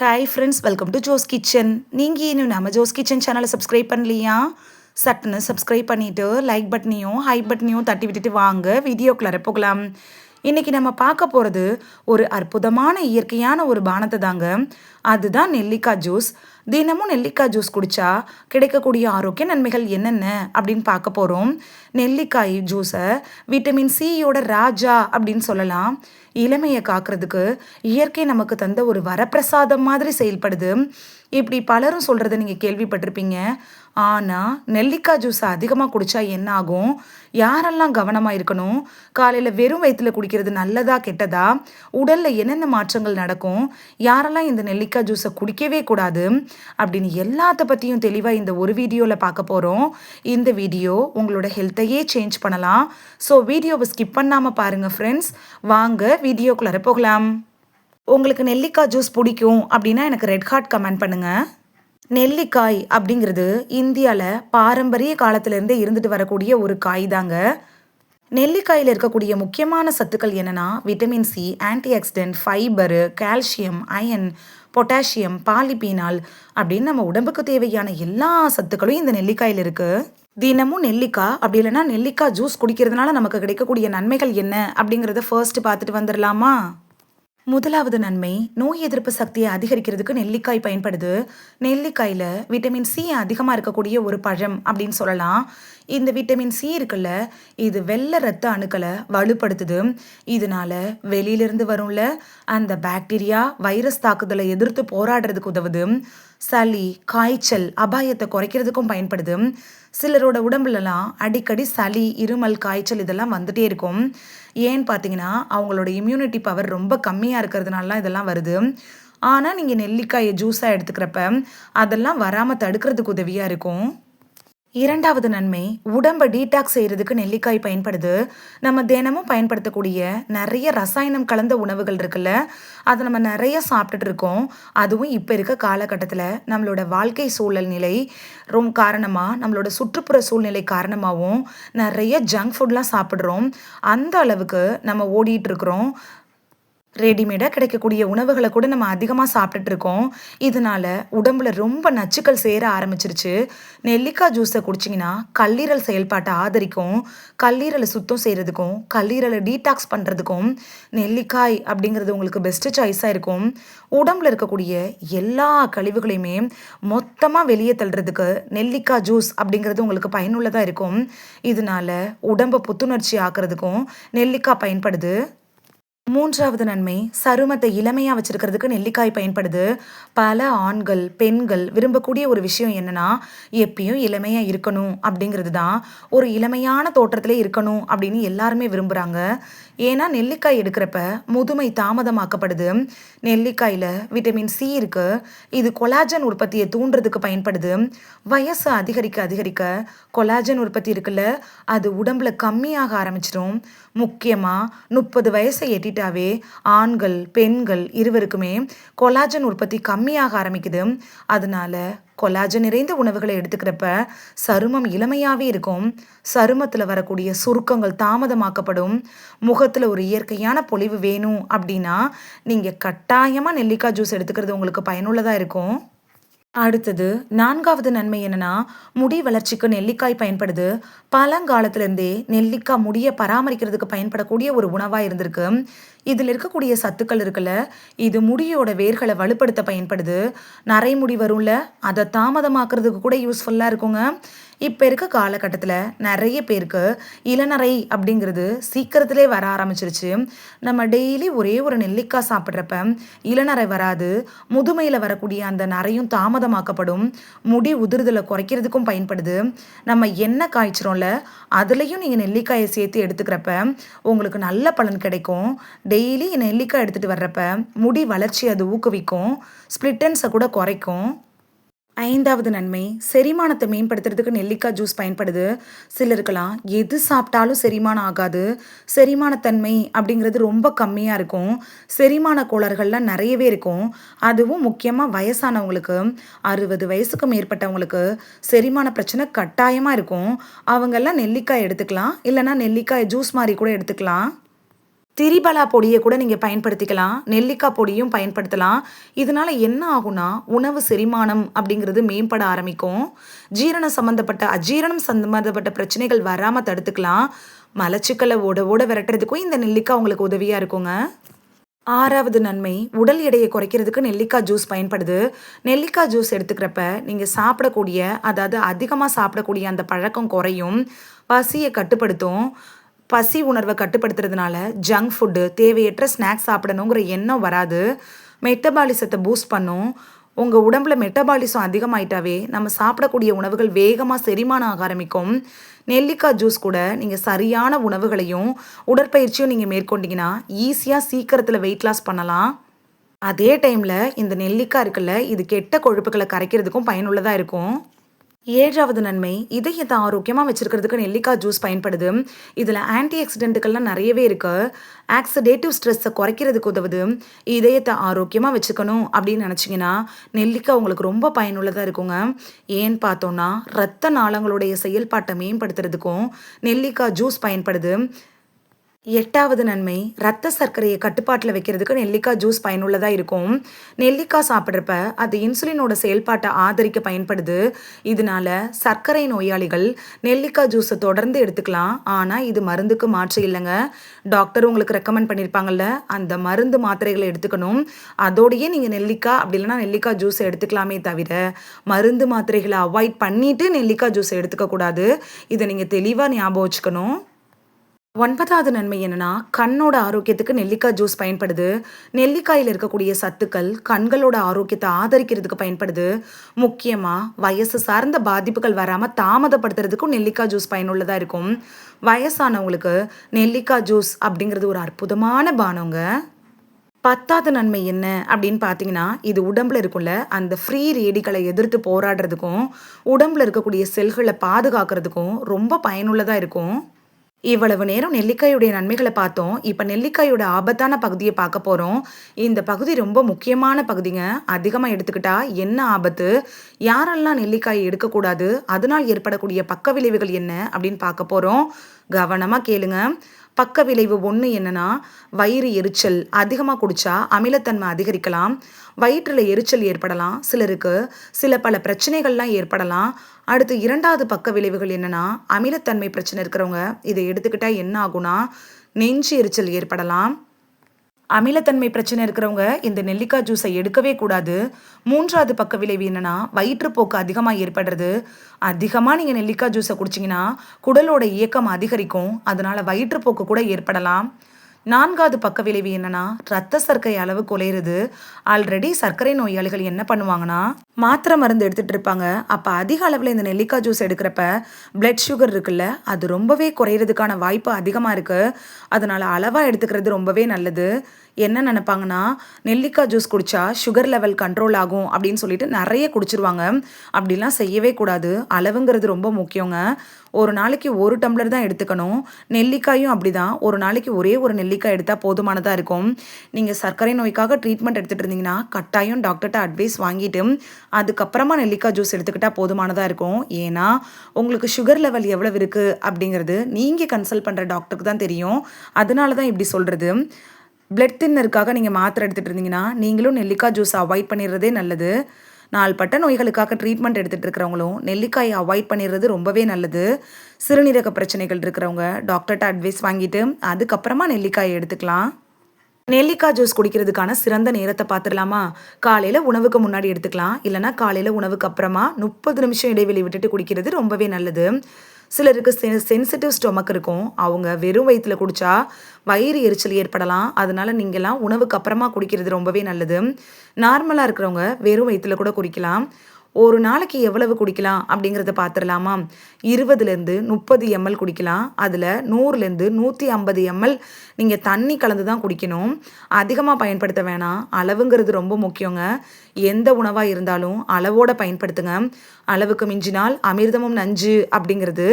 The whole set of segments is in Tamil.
Hi friends, welcome to Jo's kitchen. நீங்கள் இன்னும் நம்ம ஜோஸ் கிச்சன் சேனலை சப்ஸ்கிரைப் பண்ணலையா? சட்டுன்னு சப்ஸ்கிரைப் பண்ணிவிட்டு லைக் பட்டனையும் ஹை பட்டனையும் தட்டி விட்டுட்டு வாங்க வீடியோக்குள்ளே போகலாம். இன்றைக்கி நம்ம பார்க்க போகிறது ஒரு அற்புதமான இயற்கையான ஒரு பானத்தை தாங்க. அதுதான் நெல்லிக்காய் ஜூஸ். தினமும் நெல்லிக்காய் ஜூஸ் குடித்தா கிடைக்கக்கூடிய ஆரோக்கிய நன்மைகள் என்னென்ன அப்படின்னு பார்க்க போகிறோம். நெல்லிக்காய் ஜூஸை விட்டமின் சியோட ராஜா அப்படின்னு சொல்லலாம். இளமையை காக்கிறதுக்கு இயற்கை நமக்கு தந்த ஒரு வரப்பிரசாதம் மாதிரி செயல்படுது. இப்படி பலரும் சொல்கிறத நீங்கள் கேள்விப்பட்டிருப்பீங்க. ஆனால் நெல்லிக்காய் ஜூஸை அதிகமாக குடித்தா என்ன ஆகும்? யாரெல்லாம் கவனமாக இருக்கணும்? காலையில் வெறும் வயிற்றில் குடிக்கிறது நல்லதா கெட்டதா? உடலில் என்னென்ன மாற்றங்கள் நடக்கும்? யாரெல்லாம் இந்த நெல்லிக்காய் ஜூஸை குடிக்கவே கூடாது அப்படின்னு எல்லாத்த பற்றியும் தெளிவாக இந்த ஒரு வீடியோவில் பார்க்க போகிறோம். இந்த வீடியோ உங்களோட ஹெல்த்தையே சேஞ்ச் பண்ணலாம். ஸோ வீடியோவை ஸ்கிப் பண்ணாமல் பாருங்கள் ஃப்ரெண்ட்ஸ். வாங்க வீடியோக்குள்ளே போகலாம். உங்களுக்கு நெல்லிக்காய் ஜூஸ் பிடிக்கும் அப்படின்னா எனக்கு ரெட் ஹார்ட் கமெண்ட் பண்ணுங்கள். நெல்லிக்காய் அப்படிங்கிறது இந்தியாவில் பாரம்பரிய காலத்திலேருந்தே இருந்துட்டு வரக்கூடிய ஒரு காய் தாங்க. நெல்லிக்காயில் இருக்கக்கூடிய முக்கியமான சத்துக்கள் என்னென்னா vitamin C, antioxidant, fibre, calcium, iron, potassium, polyphenol அப்படின்னு நம்ம உடம்புக்கு தேவையான எல்லா சத்துக்களும் இந்த நெல்லிக்காயில் இருக்குது. தினமும் நெல்லிக்காய் அப்படி இல்லைன்னா நெல்லிக்காய் ஜூஸ் குடிக்கிறதுனால நமக்கு கிடைக்கக்கூடிய நன்மைகள் என்ன அப்படிங்கிறத ஃபர்ஸ்ட் பார்த்துட்டு வந்துடலாமா? முதலாவது நன்மை, நோய் எதிர்ப்பு சக்தியை அதிகரிக்கிறதுக்கு நெல்லிக்காய் பயன்படுது. நெல்லிக்காயில் விட்டமின் சி அதிகமாக இருக்கக்கூடிய ஒரு பழம் அப்படின்னு சொல்லலாம். இந்த விட்டமின் சி இருக்குல்ல, இது வெள்ளை ரத்த அணுக்களை வலுப்படுத்துது. இதனால வெளியிலிருந்து வரும்ல அந்த பாக்டீரியா வைரஸ் தாக்குதலை எதிர்த்து போராடுறதுக்கு உதவுது. சளி, காய்ச்சல் அபாயத்தை குறைக்கிறதுக்கும் பயன்படுது. சிலரோட உடம்புலலாம் அடிக்கடி சளி, இருமல், காய்ச்சல் இதெல்லாம் வந்துட்டே இருக்கும். ஏன்னு பார்த்தீங்கன்னா அவங்களோட இம்யூனிட்டி பவர் ரொம்ப கம்மியாக இருக்கிறதுனால இதெல்லாம் வருது. ஆனால் நீங்கள் நெல்லிக்காயை ஜூஸாக எடுத்துக்கிறப்ப அதெல்லாம் வராமல் தடுக்கிறதுக்கு உதவியாக இருக்கும். இரண்டாவது நன்மை, உடம்பை டீடாக்ஸ் செய்கிறதுக்கு நெல்லிக்காய் பயன்படுது. நம்ம தினமும் பயன்படுத்தக்கூடிய நிறைய ரசாயனம் கலந்த உணவுகள் இருக்குல்ல, அதை நம்ம நிறைய சாப்பிட்டுட்டு இருக்கோம். அதுவும் இப்போ இருக்க காலகட்டத்தில் நம்மளோட வாழ்க்கை சூழல் நிலை ரொம்ப காரணமாக, நம்மளோட சுற்றுப்புற சூழ்நிலை காரணமாகவும் நிறைய ஜங்க் ஃபுட்லாம் சாப்பிட்றோம். அந்த அளவுக்கு நம்ம ஓடிட்டு இருக்கிறோம். ரெடிமேடாக கிடைக்கக்கூடிய உணவுகளை கூட நம்ம அதிகமாக சாப்பிட்டுட்டு இருக்கோம். இதனால உடம்புல ரொம்ப நச்சுக்கள் சேர ஆரம்பிச்சிருச்சு. நெல்லிக்காய் ஜூஸை குடிச்சிங்கன்னா கல்லீரல் செயல்பாட்டை ஆதரிக்கும். கல்லீரலை சுத்தம் செய்கிறதுக்கும் கல்லீரலை டீடாக்ஸ் பண்ணுறதுக்கும் நெல்லிக்காய் அப்படிங்கிறது உங்களுக்கு பெஸ்ட்டு சாய்ஸாக இருக்கும். உடம்புல இருக்கக்கூடிய எல்லா கழிவுகளையுமே மொத்தமாக வெளியே தள்ளுறதுக்கு நெல்லிக்காய் ஜூஸ் அப்படிங்கிறது உங்களுக்கு பயனுள்ளதாக இருக்கும். இதனால உடம்பை புத்துணர்ச்சி ஆக்கிறதுக்கும் நெல்லிக்காய் பயன்படுது. மூன்றாவது நன்மை, சருமத்தை இளமையாக வச்சிருக்கிறதுக்கு நெல்லிக்காய் பயன்படுது. பல ஆண்கள், பெண்கள் விரும்பக்கூடிய ஒரு விஷயம் என்னன்னா, எப்பயும் இளமையாக இருக்கணும் அப்படிங்கிறது தான். ஒரு இளமையான தோற்றத்திலே இருக்கணும் அப்படின்னு எல்லாருமே விரும்புகிறாங்க. ஏன்னா நெல்லிக்காய் எடுக்கிறப்ப முதுமை தாமதமாக்கப்படுது. நெல்லிக்காயில் விட்டமின் சி இருக்குது. இது கொலாஜன் உற்பத்தியை தூண்டுறதுக்கு பயன்படுது. வயசு அதிகரிக்க அதிகரிக்க கொலாஜன் உற்பத்தி இருக்குல்ல, அது உடம்புல கம்மியாக ஆரம்பிச்சிடும். முக்கியமாக 30 வயசை எட்டிட்டாவே ஆண்கள், பெண்கள் இருவருக்குமே கொலாஜன் உற்பத்தி கம்மியாக ஆரம்பிக்குது. அதனால கொலாஜன் நிறைந்த உணவுகளை எடுத்துக்கிறப்ப சருமம் இளமையாகவே இருக்கும். சருமத்தில் வரக்கூடிய சுருக்கங்கள் தாமதமாக்கப்படும். முகத்தில் ஒரு இயற்கையான பொலிவு வேணும் அப்படின்னா நீங்கள் கட்டாயமாக நெல்லிக்காய் ஜூஸ் எடுத்துக்கிறது உங்களுக்கு பயனுள்ளதாக இருக்கும். அடுத்தது நான்காவது நன்மை என்னன்னா, முடி வளர்ச்சிக்கு நெல்லிக்காய் பயன்படுது. பழங்காலத்திலேருந்தே நெல்லிக்காய் முடியை பராமரிக்கிறதுக்கு பயன்படக்கூடிய ஒரு உணவாக இருந்திருக்கு. இதில் இருக்கக்கூடிய சத்துக்கள் இருக்குல்ல, இது முடியோட வேர்களை வலுப்படுத்த பயன்படுது. நரைமுடி வரும்ல, அதை தாமதமாக்குறதுக்கு கூட யூஸ்ஃபுல்லாக இருக்குங்க. இப்போ இருக்க காலகட்டத்தில் நிறைய பேருக்கு இளநரை அப்படிங்கிறது சீக்கிரத்திலே வர ஆரம்பிச்சிருச்சு. நம்ம டெய்லி ஒரே ஒரு நெல்லிக்காய் சாப்பிட்றப்ப இளநரை வராது. முதுமையில் வரக்கூடிய அந்த நரையும் தாமதமாக்கப்படும். முடி உதிர்தலை குறைக்கிறதுக்கும் பயன்படுது. நம்ம எண்ணெய் காய்ச்சிரோம்ல, அதுலேயும் நீங்கள் நெல்லிக்காயை சேர்த்து எடுத்துக்கிறப்ப உங்களுக்கு நல்ல பலன் கிடைக்கும். டெய்லி நெல்லிக்காய் எடுத்துகிட்டு வர்றப்ப முடி வளர்ச்சி அது ஊக்குவிக்கும். ஸ்ப்ளிட்டன்ஸை கூட குறைக்கும். ஐந்தாவது நன்மை, செரிமானத்தை மேம்படுத்துறதுக்கு நெல்லிக்காய் ஜூஸ் பயன்படுது. சிலருக்கெல்லாம் எது சாப்பிட்டாலும் செரிமானம் ஆகாது. செரிமானத்தன்மை அப்படிங்கிறது ரொம்ப கம்மியாக இருக்கும். செரிமான கோளாறுகள்லாம் நிறையவே இருக்கும். அதுவும் முக்கியமாக வயசானவங்களுக்கு, 60 வயசுக்கு மேற்பட்டவங்களுக்கு செரிமான பிரச்சனை கட்டாயமாக இருக்கும். அவங்கெல்லாம் நெல்லிக்காய் எடுத்துக்கலாம். இல்லைன்னா நெல்லிக்காய் ஜூஸ் மாதிரி கூட எடுத்துக்கலாம். திரிபலா பொடியை கூட நீங்கள் பயன்படுத்திக்கலாம். நெல்லிக்காய் பொடியும் பயன்படுத்தலாம். இதனால என்ன ஆகும்னா, உணவு செரிமானம் அப்படிங்கிறது மேம்பட ஆரம்பிக்கும். அஜீரணம் சம்மந்தப்பட்ட பிரச்சனைகள் வராமல் தடுத்துக்கலாம். மலச்சிக்கலை ஓட ஓட விரட்டுறதுக்கும் இந்த நெல்லிக்காய் உங்களுக்கு உதவியாக இருக்குங்க. 6வது நன்மை, உடல் எடையை குறைக்கிறதுக்கு நெல்லிக்காய் ஜூஸ் பயன்படுது. நெல்லிக்காய் ஜூஸ் எடுத்துக்கிறப்ப நீங்கள் சாப்பிடக்கூடிய, அதாவது அதிகமாக சாப்பிடக்கூடிய அந்த பழக்கம் குறையும். பசியை கட்டுப்படுத்தும். பசி உணர்வை கட்டுப்படுத்துறதுனால ஜங்க் ஃபுட்டு, தேவையற்ற ஸ்நாக்ஸ் சாப்பிடணுங்கிற எண்ணம் வராது. மெட்டபாலிசத்தை பூஸ்ட் பண்ணும். உங்கள் உடம்புல மெட்டபாலிசம் அதிகமாயிட்டாவே நம்ம சாப்பிடக்கூடிய உணவுகள் வேகமாக செரிமானம் ஆக ஆரம்பிக்கும். நெல்லிக்காய் ஜூஸ் கூட நீங்கள் சரியான உணவுகளையும் உடற்பயிற்சியும் நீங்கள் மேற்கொண்டீங்கன்னா ஈஸியாக சீக்கிரத்தில் வெயிட் லாஸ் பண்ணலாம். அதே டைமில் இந்த நெல்லிக்காய் இருக்குல்ல, இது கெட்ட கொழுப்புகளை கரைக்கிறதுக்கும் பயனுள்ளதாக இருக்கும். 7வது நன்மை, இதயத்தை ஆரோக்கியமாக வச்சுருக்கிறதுக்கு நெல்லிக்காய் ஜூஸ் பயன்படுது. இதில் ஆன்டி ஆக்சிடென்ட்டுகள்லாம் நிறையவே இருக்குது. ஆக்சிடேட்டிவ் ஸ்ட்ரெஸ்ஸை குறைக்கிறதுக்கு உதவுது. இதயத்தை ஆரோக்கியமாக வச்சுக்கணும் அப்படின்னு நினச்சிங்கன்னா நெல்லிக்காய் உங்களுக்கு ரொம்ப பயனுள்ளதாக இருக்குங்க. ஏன்னு பார்த்தோன்னா, இரத்த நாளங்களுடைய செயல்பாட்டை மேம்படுத்துறதுக்கும் நெல்லிக்காய் ஜூஸ் பயன்படுது. 8வது நன்மை, இரத்த சர்க்கரையை கட்டுப்பாட்டில் வைக்கிறதுக்கு நெல்லிக்காய் ஜூஸ் பயனுள்ளதாக இருக்கும். நெல்லிக்காய் சாப்பிட்றப்ப அது இன்சுலினோட செயல்பாட்டை ஆதரிக்க பயன்படுது. இதனால சர்க்கரை நோயாளிகள் நெல்லிக்காய் ஜூஸை தொடர்ந்து எடுத்துக்கலாம். ஆனால் இது மருந்துக்கு மாற்று இல்லைங்க. டாக்டர் உங்களுக்கு ரெக்கமெண்ட் பண்ணியிருப்பாங்கல்ல, அந்த மருந்து மாத்திரைகளை எடுத்துக்கணும். அதோடையே நீங்கள் நெல்லிக்காய் அப்படி இல்லைன்னா நெல்லிக்காய் ஜூஸை எடுத்துக்கலாமே தவிர மருந்து மாத்திரைகளை அவாய்ட் பண்ணிட்டு நெல்லிக்காய் ஜூஸை எடுத்துக்கக்கூடாது. இதை நீங்கள் தெளிவாக ஞாபகம் வச்சுக்கணும். 9வது நன்மை என்னன்னா, கண்ணோட ஆரோக்கியத்துக்கு நெல்லிக்காய் ஜூஸ் பயன்படுது. நெல்லிக்காயில் இருக்கக்கூடிய சத்துக்கள் கண்களோட ஆரோக்கியத்தை ஆதரிக்கிறதுக்கு பயன்படுது. முக்கியமாக வயசு சார்ந்த பாதிப்புகள் வராமல் தாமதப்படுத்துறதுக்கும் நெல்லிக்காய் ஜூஸ் பயனுள்ளதாக இருக்கும். வயசானவங்களுக்கு நெல்லிக்காய் ஜூஸ் அப்படிங்கிறது ஒரு அற்புதமான பானங்க. 10வது நன்மை என்ன அப்படின்னு பார்த்தீங்கன்னா, இது உடம்புல இருக்குள்ள அந்த ஃப்ரீ ரேடிகளை எதிர்த்து போராடுறதுக்கும் உடம்புல இருக்கக்கூடிய செல்களை பாதுகாக்கிறதுக்கும் ரொம்ப பயனுள்ளதாக இருக்கும். இவ்வளவு நேரம் நெல்லிக்காயுடைய நன்மைகளை பார்த்தோம். இப்போ நெல்லிக்காயோட ஆபத்தான பகுதியை பார்க்க போகிறோம். இந்த பகுதி ரொம்ப முக்கியமான பகுதிங்க. அதிகமாக எடுத்துக்கிட்டா என்ன ஆபத்து, யாரெல்லாம் நெல்லிக்காயை எடுக்கக்கூடாது, அதனால் ஏற்படக்கூடிய பக்க விளைவுகள் என்ன அப்படின்னு பார்க்க போகிறோம். கவனமாக கேளுங்க. பக்க விளைவு 1 என்னன்னா, வயிறு எரிச்சல். அதிகமாக குடிச்சா அமிலத்தன்மை அதிகரிக்கலாம். வயிற்றில் எரிச்சல் ஏற்படலாம். சிலருக்கு பல பிரச்சனைகள்லாம் ஏற்படலாம். அடுத்து 2வது பக்க விளைவுகள் என்னன்னா, அமிலத்தன்மை பிரச்சனை இருக்கிறவங்க இதை எடுத்துக்கிட்டா என்ன ஆகும்னா, நெஞ்சு எரிச்சல் ஏற்படலாம். அமிலத்தன்மை பிரச்சனை இருக்கிறவங்க இந்த நெல்லிக்காய் ஜூஸை எடுக்கவே கூடாது. 3வது பக்க விளைவு என்னன்னா, வயிற்றுப்போக்கு அதிகமாக ஏற்படுறது. அதிகமாக நீங்கள் நெல்லிக்காய் ஜூஸை குடிச்சிங்கன்னா குடலோட இயக்கம் அதிகரிக்கும். அதனால் வயிற்றுப்போக்கு கூட ஏற்படலாம். 4வது பக்க விளைவு என்னன்னா, ரத்த சர்க்கரை அளவு குறையிறது. ஆல்ரெடி சர்க்கரை நோயாளிகள் என்ன பண்ணுவாங்கன்னா, மாத்திரை மருந்து எடுத்துகிட்டு இருப்பாங்க. அப்போ அதிக அளவில் இந்த நெல்லிக்காய் ஜூஸ் எடுக்கிறப்ப பிளட் சுகர் இருக்குல்ல, அது ரொம்பவே குறையிறதுக்கான வாய்ப்பு அதிகமாக இருக்குது. அதனால் அளவாக எடுத்துக்கிறது ரொம்பவே நல்லது. என்ன நினைப்பாங்கன்னா, நெல்லிக்காய் ஜூஸ் குடித்தா சுகர் லெவல் கண்ட்ரோல் ஆகும் அப்படின்னு சொல்லிட்டு நிறைய குடிச்சிருவாங்க. அப்படிலாம் செய்யவே கூடாது. அளவுங்கிறது ரொம்ப முக்கியங்க. ஒரு நாளைக்கு 1 டம்ளர் தான் எடுத்துக்கணும். நெல்லிக்காயும் அப்படி தான். ஒரு நாளைக்கு ஒரே ஒரு நெல்லிக்காய் எடுத்தால் போதுமானதாக இருக்கும். நீங்கள் சர்க்கரை நோய்க்காக ட்ரீட்மெண்ட் எடுத்துகிட்டு இருந்தீங்கன்னா கட்டாயம் டாக்டர்கிட்ட அட்வைஸ் வாங்கிட்டு அதுக்கப்புறமா நெல்லிக்காய் ஜூஸ் எடுத்துக்கிட்டால் போதுமானதாக இருக்கும். ஏன்னா உங்களுக்கு சுகர் லெவல் எவ்வளவு இருக்குது அப்படிங்கிறது நீங்கள் கன்சல்ட் பண்ணுற டாக்டருக்கு தான் தெரியும். அதனால தான் இப்படி சொல்கிறது. பிளட் தின்னருக்காக நீங்கள் மாத்திரை எடுத்துகிட்டு இருந்தீங்கன்னா நீங்களும் நெல்லிக்காய் ஜூஸை அவாய்ட் பண்ணிடுறதே நல்லது. நாள்பட்ட நோய்களுக்காக ட்ரீட்மெண்ட் எடுத்துகிட்டு இருக்கிறவங்களும் நெல்லிக்காயை அவாய்ட் பண்ணிடுறது ரொம்பவே நல்லது. சிறுநீரக பிரச்சனைகள் இருக்கிறவங்க டாக்டர்கிட்ட அட்வைஸ் வாங்கிட்டு அதுக்கப்புறமா நெல்லிக்காயை எடுத்துக்கலாம். நெல்லிக்காய் ஜூஸ் குடிக்கிறதுக்கான சிறந்த நேரத்தை பார்த்துடலாமா? காலையில் உணவுக்கு முன்னாடி எடுத்துக்கலாம். இல்லைனா காலையில் உணவுக்கு அப்புறமா 30 நிமிஷம் இடைவெளி விட்டுட்டு குடிக்கிறது ரொம்பவே நல்லது. சிலருக்கு சென்சிட்டிவ் ஸ்டொமக் இருக்கும். அவங்க வெறும் வயிற்றில் குடித்தா வயிறு எரிச்சல் ஏற்படலாம். அதனால நீங்கள்லாம் உணவுக்கு அப்புறமா குடிக்கிறது ரொம்பவே நல்லது. நார்மலாக இருக்கிறவங்க வெறும் வயிற்றில் கூட குடிக்கலாம். ஒரு நாளைக்கு எவ்வளவு குடிக்கலாம் அப்படிங்கிறத பார்த்துடலாமா? 20லேருந்து 30 ml குடிக்கலாம். அதில் 100லேருந்து 150 ml நீங்கள் தண்ணி கலந்து தான் குடிக்கணும். அதிகமாக பயன்படுத்த வேணாம். அளவுங்கிறது ரொம்ப முக்கியங்க. எந்த உணவாக இருந்தாலும் அளவோடு பயன்படுத்துங்க. அளவுக்கு மிஞ்சினால் அமிர்தமும் நஞ்சு அப்படிங்கிறது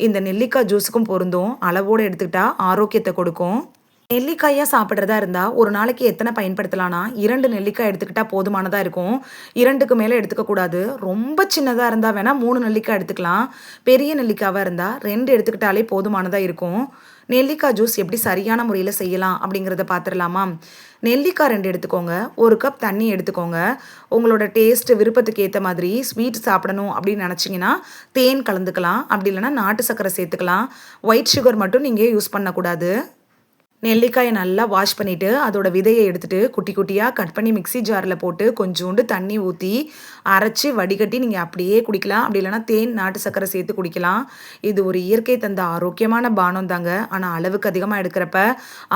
இந்த நெல்லிக்காய் ஜூஸுக்கும் பொருந்தும். அளவோடு எடுத்துக்கிட்டா ஆரோக்கியத்தை கொடுக்கும். நெல்லிக்காயாக சாப்பிட்றதா இருந்தால் ஒரு நாளைக்கு எத்தனை பயன்படுத்தலாம்னா 2 நெல்லிக்காய் எடுத்துக்கிட்டால் போதுமானதாக இருக்கும். 2க்கு மேலே எடுத்துக்கக்கூடாது. ரொம்ப சின்னதாக இருந்தால் வேணால் 3 நெல்லிக்காய் எடுத்துக்கலாம். பெரிய நெல்லிக்காவாக இருந்தால் 2 எடுத்துக்கிட்டாலே போதுமானதாக இருக்கும். நெல்லிக்காய் ஜூஸ் எப்படி சரியான முறையில் செய்யலாம் அப்படிங்கிறத பார்த்துடலாமா? நெல்லிக்காய் 2 எடுத்துக்கோங்க. 1 கப் தண்ணி எடுத்துக்கோங்க. உங்களோட டேஸ்ட் விருப்பத்துக்கு ஏத்த மாதிரி ஸ்வீட் சாப்பிடணும் அப்படின்னு நினச்சிங்கன்னா, தேன் கலந்துக்கலாம். அப்படி இல்லைன்னா நாட்டு சர்க்கரை சேர்த்துக்கலாம். ஒயிட் சுகர் மட்டும் நீங்க யூஸ் பண்ணக்கூடாது. நெல்லிக்காயை நல்லா வாஷ் பண்ணிவிட்டு அதோட விதையை எடுத்துட்டு குட்டி குட்டியாக கட் பண்ணி மிக்ஸி ஜாரில் போட்டு கொஞ்சோண்டு தண்ணி ஊற்றி அரைச்சி வடிகட்டி நீங்கள் அப்படியே குடிக்கலாம். அப்படி இல்லைன்னா தேன் நாட்டு சர்க்கரை சேர்த்து குடிக்கலாம். இது ஒரு இயற்கை தந்த ஆரோக்கியமான பானம் தாங்க. ஆனால் அளவுக்கு அதிகமாக எடுக்கிறப்ப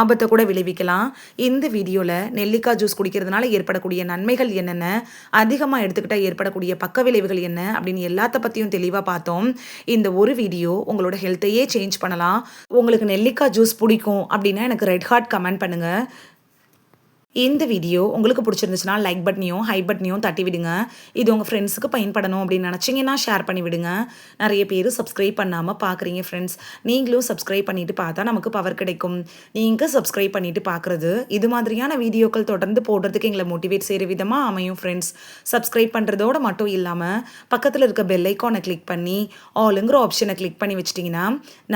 ஆபத்தை கூட விளைவிக்கலாம். இந்த வீடியோவில் நெல்லிக்காய் ஜூஸ் குடிக்கிறதுனால ஏற்படக்கூடிய நன்மைகள் என்னென்ன, அதிகமாக எடுத்துக்கிட்டால் ஏற்படக்கூடிய பக்க விளைவுகள் என்ன அப்படின்னு எல்லாத்த பற்றியும் தெளிவாக பார்த்தோம். இந்த ஒரு வீடியோ உங்களோட ஹெல்த்தையே சேஞ்ச் பண்ணலாம். உங்களுக்கு நெல்லிக்காய் ஜூஸ் பிடிக்கும் அப்படின்னா எனக்கு ரெட் ஹார்ட் கமெண்ட் பண்ணுங்க. இந்த வீடியோ உங்களுக்கு பிடிச்சிருந்துச்சுன்னா லைக் பட்டனையும் ஹை பட்டனையும் தட்டி விடுங்க. இது உங்கள் ஃப்ரெண்ட்ஸுக்கு பயன்படணும் அப்படின்னு நினச்சிங்கன்னா ஷேர் பண்ணி விடுங்க. நிறைய பேர் சப்ஸ்கிரைப் பண்ணாமல் பார்க்குறீங்க ஃப்ரெண்ட்ஸ். நீங்களும் சப்ஸ்கிரைப் பண்ணிவிட்டு பார்த்தா நமக்கு பவர் கிடைக்கும். நீங்கள் சப்ஸ்கிரைப் பண்ணிவிட்டு பார்க்குறது இது மாதிரியான வீடியோக்கள் தொடர்ந்து போடுறதுக்கு எங்களை மோட்டிவேட் செய்கிற விதமாக அமையும் ஃப்ரெண்ட்ஸ். சப்ஸ்கிரைப் பண்ணுறதோடு மட்டும் இல்லாமல் பக்கத்தில் இருக்க பெல் ஐக்கானை கிளிக் பண்ணி ஆளுங்கிற ஆப்ஷனை கிளிக் பண்ணி வச்சிட்டிங்கன்னா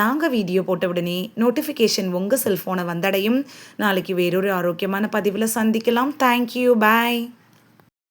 நாங்கள் வீடியோ போட்ட உடனே நோட்டிஃபிகேஷன் உங்கள் செல்ஃபோனை வந்தடையும். நாளைக்கு வேறொரு ஆரோக்கியமான பதிவில் சந்திக்கலாம். தேங்க்யூ. பாய்.